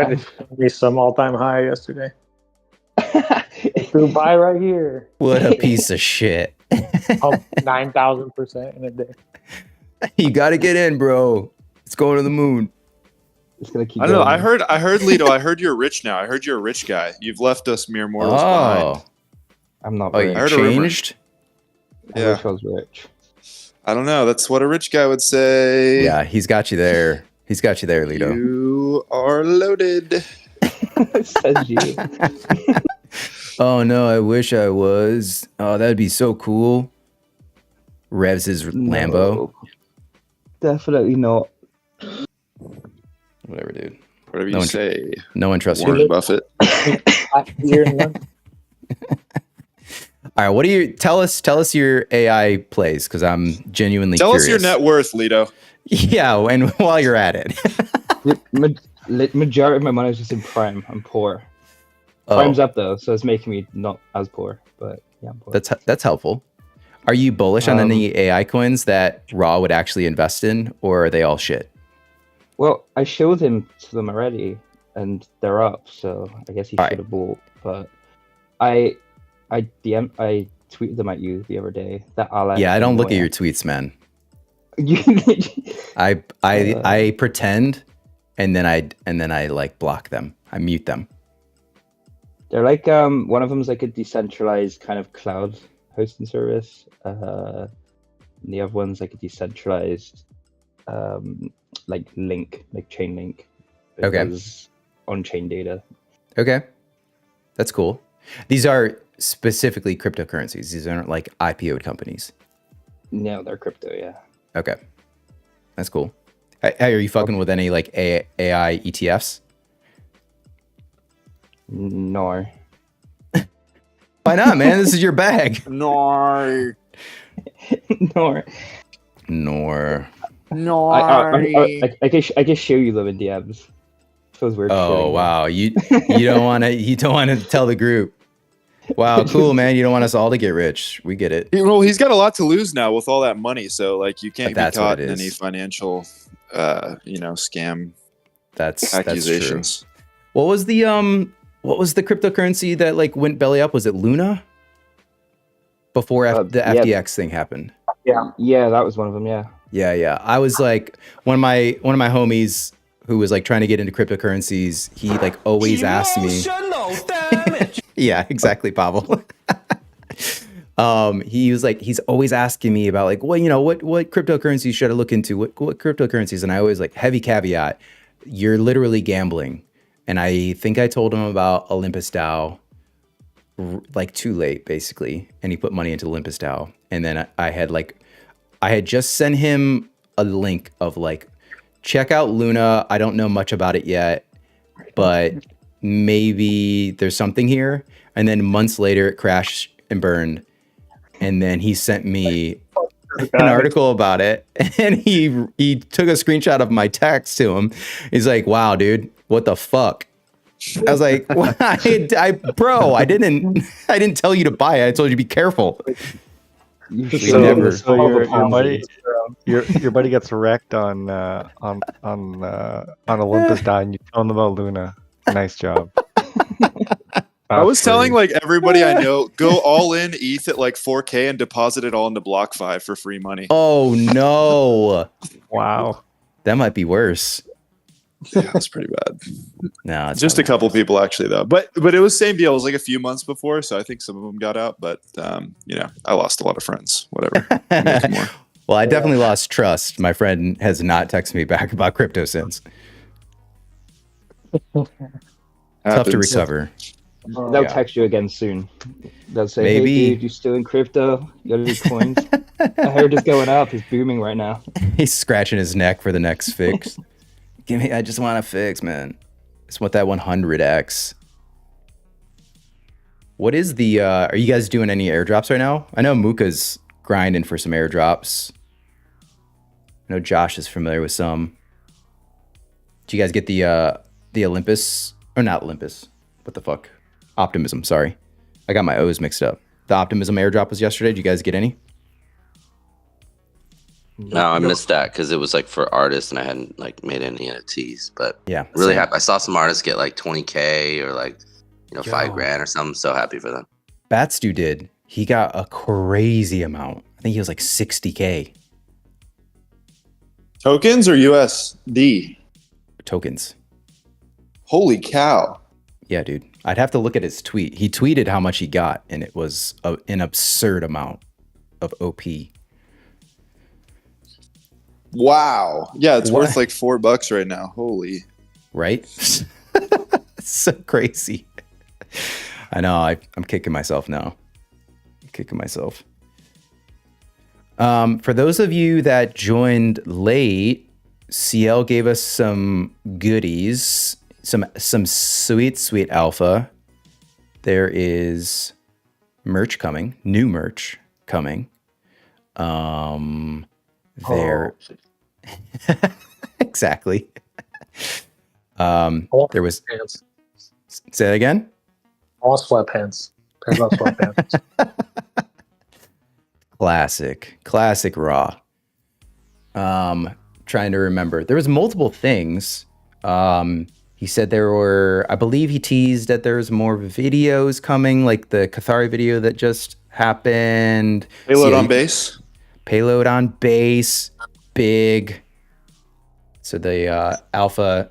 to show me some all-time high yesterday. Through buy right here. What a piece of shit. 9,000% in a day. You got to get in, bro. It's going to the moon. It's gonna keep. I don't know. I heard Lito. I heard you're rich now. I heard you're a rich guy. You've left us mere mortals behind. I'm not. Oh, rich. you changed? I wish I was rich. I don't know. That's what a rich guy would say. Yeah, he's got you there. He's got you there, Lito. You are loaded. Says you. Oh no, I wish I was. Oh, that'd be so cool. Revs his Lambo. Definitely not. Whatever, dude. Whatever you say. No one trusts Warren you. Buffett. All right, what do you tell us? Tell us your AI plays because I'm genuinely Tell curious. us your net worth, Lito. Yeah, and while you're at it, Majority of my money is just in Prime. I'm poor. Prime's up though, so it's making me not as poor. But yeah, I'm poor. That's helpful. Are you bullish on any AI coins that Raw would actually invest in, or are they all shit? Well, I showed him to them already, and they're up. So I guess he should have bought. But I tweeted them at you the other day. That Alex. Yeah, I don't look at your tweets, man. I pretend, and then I like block them. I mute them. They're like one of them is like a decentralized kind of cloud hosting service. And the other one's like a decentralized like link, like chain link. Okay. On-chain data. Okay, that's cool. These are specifically cryptocurrencies. These aren't like IPO'd companies. No, they're crypto. Yeah. Okay, that's cool. Hey, are you fucking with any like AI ETFs? No. Why not, man? This is your bag. No. Nor. No. I can show you them in DMs. Feels weird. Oh wow, you don't want to tell the group. Wow, cool, man. You don't want us all to get rich. We get it. Well, he's got a lot to lose now with all that money, so like you can't be caught in is. any financial, scam. That's accusations. True. What was the cryptocurrency that like went belly up? Was it Luna? Before the FTX thing happened. Yeah, that was one of them. Yeah. Yeah. I was like one of my homies who was like trying to get into cryptocurrencies. He like always asked me. Damage. Yeah, exactly, Pavel. He was like, he's always asking me about like, what cryptocurrencies should I look into? What cryptocurrencies? And I always like, heavy caveat, you're literally gambling. And I think I told him about Olympus DAO like too late, basically. And he put money into Olympus DAO. And then I had just sent him a link of like, check out Luna. I don't know much about it yet, but maybe there's something here. And then months later, it crashed and burned. And then he sent me an article about it. And he took a screenshot of my text to him. He's like, wow, dude, what the fuck? I was like, bro, I didn't tell you to buy it. I told you to be careful. Your buddy gets wrecked on Olympus DAO, and you tell him about Luna. Nice job. I was telling like everybody I know, go all in ETH at like 4K and deposit it all into BlockFi for free money. Oh no! Wow, that might be worse. Yeah, that's pretty bad. No, it's just a couple people actually though. But it was same deal. It was like a few months before, so I think some of them got out. But I lost a lot of friends. Whatever. Well, I definitely lost trust. My friend has not texted me back about crypto since. Tough to recover. They'll text you again soon. They'll say, Maybe. "Hey, dude, you still in crypto? You got any coins? I heard it's going up. It's booming right now." He's scratching his neck for the next fix. I just want a fix, man. I just want that 100x. What is the? Are you guys doing any airdrops right now? I know Muka's grinding for some airdrops. I know Josh is familiar with some. Did you guys get the Olympus or not Olympus? What the fuck? Optimism, sorry. I got my O's mixed up. The Optimism airdrop was yesterday. Did you guys get any? No, I missed that because it was like for artists and I hadn't like made any NFTs. But yeah, really same. happy. I saw some artists get like 20K or like, you know, $5,000 or something. So happy for them. Batstu did. He got a crazy amount. I think he was like 60K. Tokens or USD? Tokens. Holy cow. Yeah, dude. I'd have to look at his tweet. He tweeted how much he got, and it was an absurd amount of OP. Wow. Yeah, it's worth like $4 right now. Holy. Right? So crazy. I know. I'm kicking myself now. Kicking myself. For those of you that joined late, CL gave us some goodies, some sweet alpha. There is merch coming, new merch coming. Exactly. There was pants. Say that again. All sweatpants. Parallel sweatpants. Classic raw. Trying to remember. There was multiple things. He said there were, I believe he teased that there's more videos coming, like the Cathari video that just happened. Payload on base. Payload on base. Big. So the alpha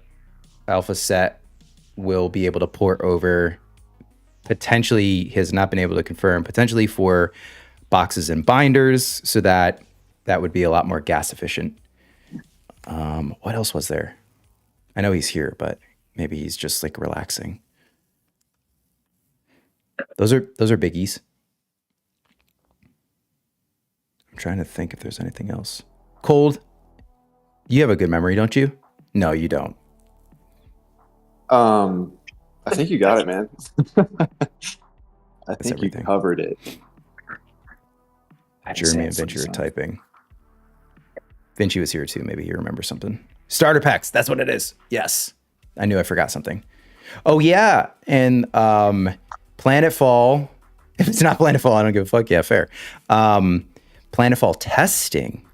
set will be able to port over. Potentially, he has not been able to confirm, potentially for boxes and binders, so that would be a lot more gas efficient. What else was there? I know he's here, but maybe he's just like relaxing. Those are biggies. I'm trying to think if there's anything else. Cold, you have a good memory, don't you? No, you don't. I think you got it, man. I think you covered it. Jeremy and Vinci are typing. Vinci was here too. Maybe he remembers something. Starter packs. That's what it is. Yes. I knew I forgot something. Oh, yeah. And Planetfall. If it's not Planetfall, I don't give a fuck. Yeah, fair. Planetfall testing.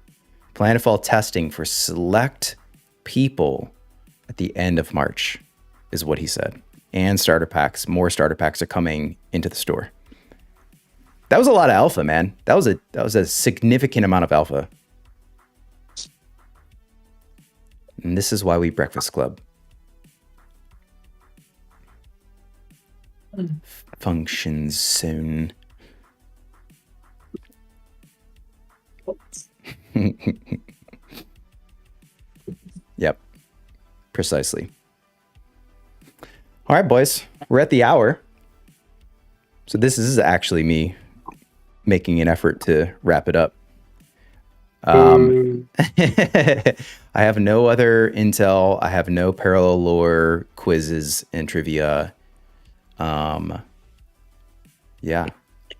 Planetfall testing for select people at the end of March is what he said. And starter packs. More starter packs are coming into the store. That was a lot of alpha, man. That was a significant amount of alpha. And this is why we Breakfast Club. Functions soon. Yep. Precisely. All right, boys. We're at the hour. So this is actually me making an effort to wrap it up. I have no other intel. I have no parallel lore quizzes and trivia. Yeah,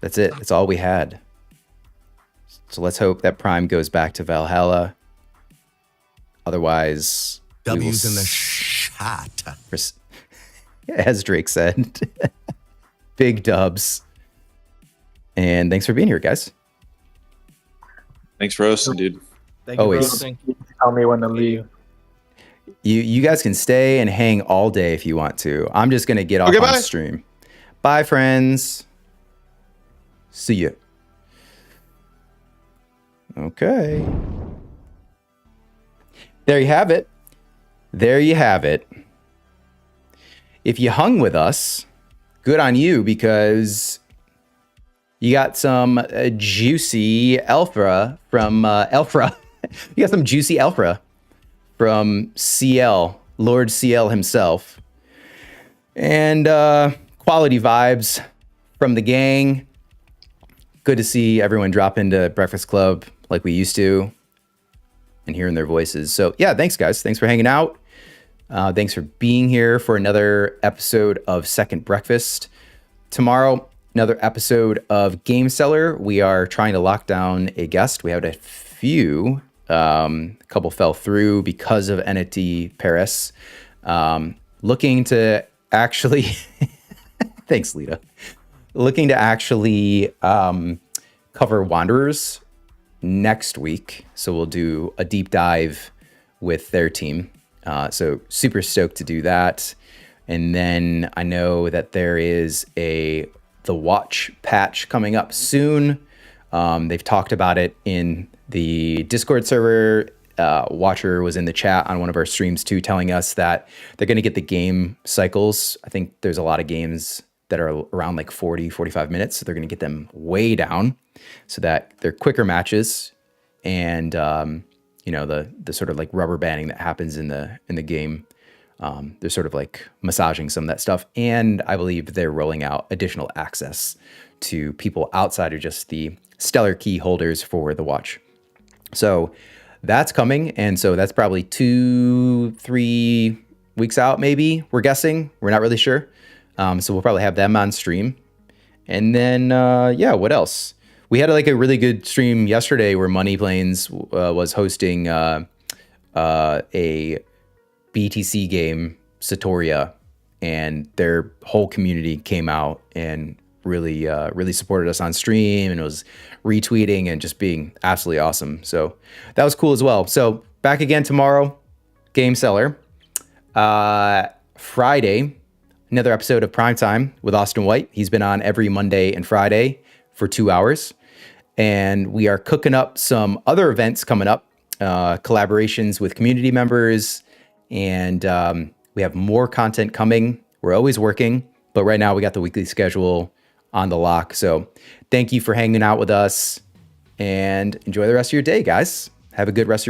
that's it. That's all we had. So let's hope that Prime goes back to Valhalla. Otherwise, W's in the shot. As Drake said. Big dubs. And thanks for being here, guys. Thanks for hosting, dude. Thank you Always. for hosting. Tell me when to leave. You guys can stay and hang all day if you want to. I'm just gonna get off on stream. Bye, friends. See ya. Okay. There you have it. There you have it. If you hung with us, good on you, because you got some juicy Elfra from Elfra. You got some juicy Elfra from CL, Lord CL himself. And quality vibes from the gang. Good to see everyone drop into Breakfast Club like we used to and hearing their voices. So yeah, thanks guys. Thanks for hanging out. Thanks for being here for another episode of Second Breakfast. Tomorrow, another episode of Game Cellar. We are trying to lock down a guest. We had a few. A couple fell through because of NFT Paris. Looking to actually... Thanks, Lita. Looking to actually cover Wanderers next week. So we'll do a deep dive with their team. So super stoked to do that. And then I know that there is the watch patch coming up soon. They've talked about it in the Discord server. Watcher was in the chat on one of our streams too, telling us that they're going to get the game cycles. I think there's a lot of games that are around like 40, 45 minutes. So they're going to get them way down so that they're quicker matches. And, the sort of like rubber banding that happens in the game. They're sort of like massaging some of that stuff. And I believe they're rolling out additional access to people outside of just the Stellar key holders for the watch. So that's coming. And so that's probably 2-3 weeks out, maybe, we're guessing. We're not really sure. So we'll probably have them on stream. And then, what else? We had like a really good stream yesterday where Money Planes was hosting a BTC game, Satoria, and their whole community came out and really supported us on stream and was retweeting and just being absolutely awesome. So that was cool as well. So back again tomorrow, Game Cellar. Friday, another episode of Primetime with Austin White. He's been on every Monday and Friday for 2 hours. And we are cooking up some other events coming up, collaborations with community members, and we have more content coming. We're always working, but right now we got the weekly schedule on the lock. So thank you for hanging out with us, and enjoy the rest of your day, guys. Have a good rest of your week.